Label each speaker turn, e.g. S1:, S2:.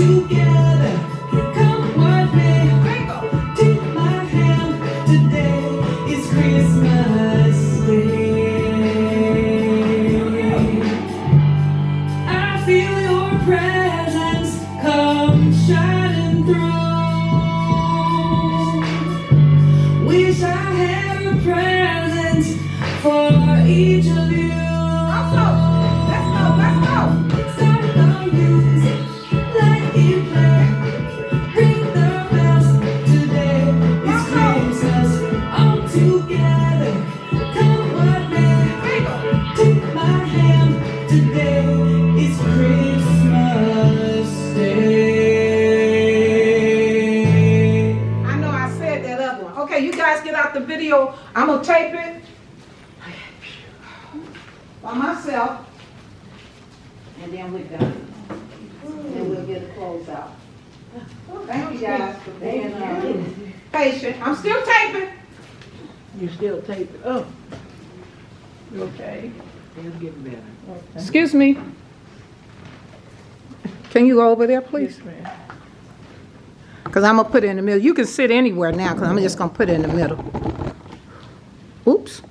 S1: together. Come what may, take my hand. Today is Christmas Day. I feel your presence come shining through. Wish I had a present for each of you.
S2: Let's go.
S1: Start the music, let it play. Ring the bells. Today is Christmas. All together, come what may. Take my hand. Today is Christmas Day.
S2: I know I said that other one. Okay, you guys get out the video. I'm gonna tape it by myself, and then we're done. And we'll get a close out. Thank you guys for being patient. I'm still taping.
S3: You still taping? Oh. You okay? It'll get better. Okay.
S2: Excuse me. Can you go over there, please?
S3: Yes, ma'am.
S2: Because I'm going to put it in the middle. You can sit anywhere now because I'm just going to put it in the middle. Oops.